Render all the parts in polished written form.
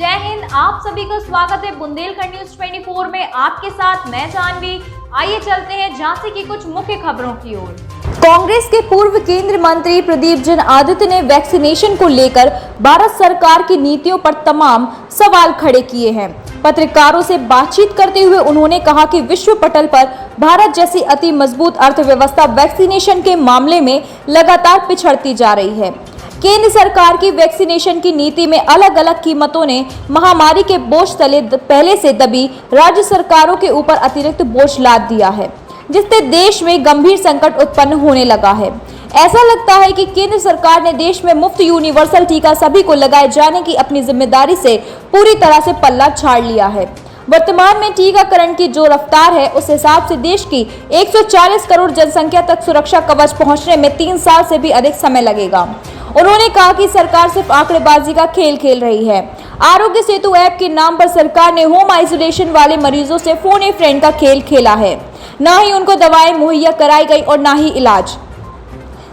जय हिंद। आप सभी का स्वागत है बुंदेलखंड न्यूज 24 में। आपके साथ मैं जानवी। आइए चलते हैं झांसी की कुछ मुख्य खबरों की ओर। कांग्रेस के पूर्व केंद्रीय मंत्री प्रदीप जैन आदित्य ने वैक्सीनेशन को लेकर भारत सरकार की नीतियों पर तमाम सवाल खड़े किए हैं। पत्रकारों से बातचीत करते हुए उन्होंने कहा कि विश्व पटल पर भारत जैसी अति मजबूत अर्थव्यवस्था वैक्सीनेशन के मामले में लगातार पिछड़ती जा रही है। केंद्र सरकार की वैक्सीनेशन की नीति में अलग अलग कीमतों ने महामारी के बोझ तले पहले से दबी राज्य सरकारों के ऊपर अतिरिक्त बोझ लाद दिया है, जिससे देश में गंभीर संकट उत्पन्न होने लगा है। ऐसा लगता है कि केंद्र सरकार ने देश में मुफ्त यूनिवर्सल टीका सभी को लगाए जाने की अपनी जिम्मेदारी से पूरी तरह से पल्ला झाड़ लिया है। वर्तमान में टीकाकरण की जो रफ्तार है, उस हिसाब से देश की 140 करोड़ जनसंख्या तक सुरक्षा कवच पहुंचने में 3 साल से भी अधिक समय लगेगा। उन्होंने कहा कि सरकार सिर्फ आंकड़ेबाजी का खेल खेल रही है। आरोग्य सेतु ऐप के नाम पर सरकार ने होम आइसोलेशन वाले मरीजों से फोन ए फ्रेंड का खेल खेला है। न ही उनको दवाएं मुहैया कराई गई और न ही इलाज।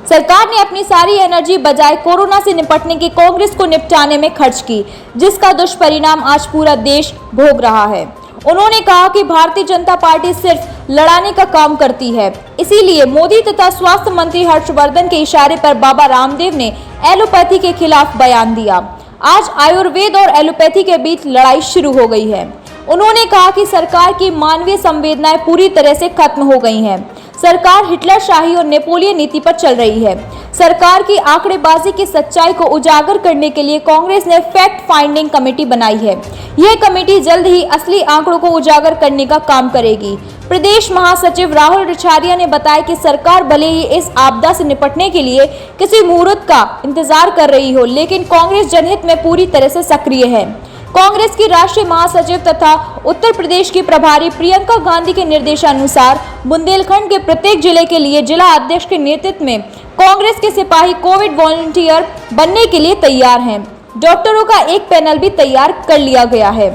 सरकार ने अपनी सारी एनर्जी बजाय कोरोना से निपटने की कांग्रेस को निपटाने में खर्च की, जिसका दुष्परिणाम आज पूरा देश भोग रहा है। उन्होंने कहा कि भारतीय जनता पार्टी सिर्फ लड़ाने का काम करती है, इसीलिए मोदी तथा स्वास्थ्य मंत्री हर्षवर्धन के इशारे पर बाबा रामदेव ने एलोपैथी के खिलाफ बयान दिया। आज आयुर्वेद और एलोपैथी के बीच लड़ाई शुरू हो गई है। उन्होंने कहा कि सरकार की मानवीय संवेदनाएं पूरी तरह से खत्म हो गई हैं। सरकार हिटलर शाही और नेपोलियन नीति पर चल रही है। सरकार की आंकड़ेबाजी की सच्चाई को उजागर करने के लिए कांग्रेस ने फैक्ट फाइंडिंग कमेटी बनाई है। यह कमेटी जल्द ही असली आंकड़ों को उजागर करने का काम करेगी। प्रदेश महासचिव राहुल रिछारिया ने बताया कि सरकार भले ही इस आपदा से निपटने के लिए किसी मुहूर्त का इंतजार कर रही हो, लेकिन कांग्रेस जनहित में पूरी तरह से सक्रिय है। कांग्रेस की राष्ट्रीय महासचिव तथा उत्तर प्रदेश की प्रभारी प्रियंका गांधी के निर्देशानुसार बुंदेलखंड के प्रत्येक जिले के लिए जिला अध्यक्ष के नेतृत्व में कांग्रेस के सिपाही कोविड वॉलंटियर बनने के लिए तैयार हैं। डॉक्टरों का एक पैनल भी तैयार कर लिया गया है।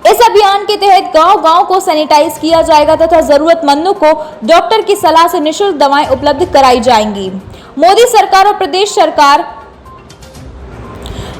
इस अभियान के तहत गांव-गांव को सैनिटाइज किया जाएगा तथा जरूरतमंदों को डॉक्टर की सलाह से निःशुल्क दवाएं उपलब्ध कराई जाएंगी। मोदी सरकार और प्रदेश सरकार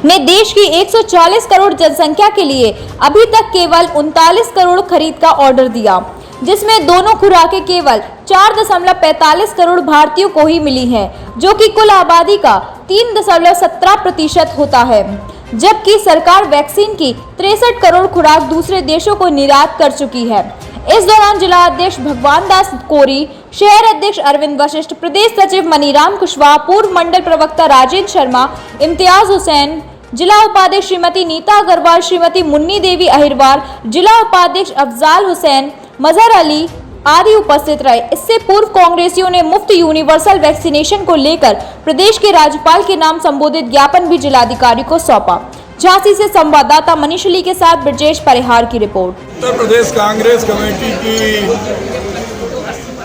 ने देश की 140 करोड़ जनसंख्या के लिए अभी तक केवल 39 करोड़ खरीद का ऑर्डर दिया, जिसमें दोनों खुराकें केवल 4.45 करोड़ भारतीयों को ही मिली हैं, जो कि कुल आबादी का 3.17% होता है। जबकि सरकार वैक्सीन की 63 करोड़ खुराक दूसरे देशों को निर्यात कर चुकी है। इस दौरान जिला अध्यक्ष भगवान दास कोरी, शहर अध्यक्ष अरविंद वशिष्ठ, प्रदेश सचिव मनीराम कुशवाहा, पूर्व मंडल प्रवक्ता राजेंद्र शर्मा, इम्तियाज हुसैन, जिला उपाध्यक्ष श्रीमती नीता अग्रवाल, श्रीमती मुन्नी देवी अहिरवार, जिला उपाध्यक्ष अफजाल हुसैन, मजहर अली आदि उपस्थित रहे। इससे पूर्व कांग्रेसियों ने मुफ्त यूनिवर्सल वैक्सीनेशन को लेकर प्रदेश के राज्यपाल के नाम संबोधित ज्ञापन भी जिलाधिकारी को सौंपा। झांसी से संवाददाता मनीष अली के साथ ब्रजेश परिहार की रिपोर्ट। उत्तर प्रदेश कांग्रेस कमेटी की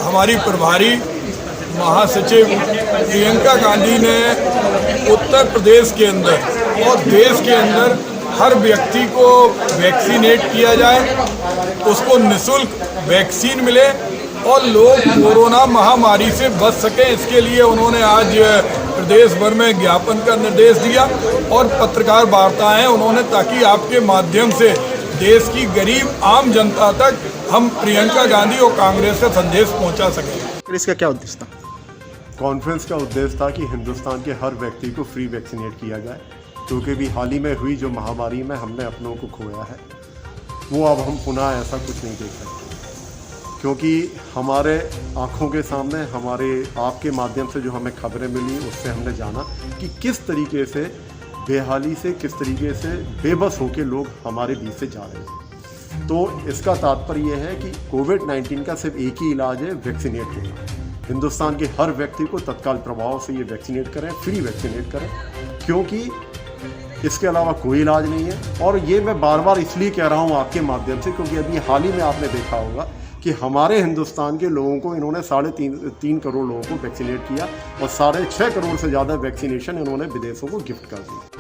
हमारी प्रभारी महासचिव प्रियंका गांधी ने उत्तर प्रदेश के अंदर और देश के अंदर हर व्यक्ति को वैक्सीनेट किया जाए, उसको निःशुल्क वैक्सीन मिले और लोग कोरोना महामारी से बच सकें। इसके लिए उन्होंने आज प्रदेश भर में ज्ञापन का निर्देश दिया और पत्रकार वार्ताएं उन्होंने, ताकि आपके माध्यम से देश की गरीब आम जनता तक हम प्रियंका गांधी और कांग्रेस का संदेश पहुंचा सकें। इसका क्या उद्देश्य था? कॉन्फ्रेंस का उद्देश्य था कि हिंदुस्तान के हर व्यक्ति को फ्री वैक्सीनेट किया जाए, क्योंकि भी हाल ही में हुई जो महामारी में हमने अपनों को खोया है, वो अब हम पुनः ऐसा कुछ नहीं देख सकते। क्योंकि हमारे आँखों के सामने, हमारे आपके माध्यम से जो हमें खबरें मिली, उससे हमने जाना कि किस तरीके से बेहाली से, किस तरीके से बेबस होकर लोग हमारे बीच से जा रहे हैं। तो इसका तात्पर्य यह है कि कोविड-19 का सिर्फ एक ही इलाज है, वैक्सीनेट होना। हिंदुस्तान के हर व्यक्ति को तत्काल प्रभाव से ये वैक्सीनेट करें, फ्री वैक्सीनेट करें, क्योंकि इसके अलावा कोई इलाज नहीं है। और ये मैं बार बार इसलिए कह रहा हूँ आपके माध्यम से, क्योंकि अभी हाल ही में आपने देखा होगा कि हमारे हिंदुस्तान के लोगों को इन्होंने 3.5 करोड़ लोगों को वैक्सीनेट किया और 6.5 करोड़ से ज़्यादा वैक्सीनेशन इन्होंने विदेशों को गिफ्ट कर दी।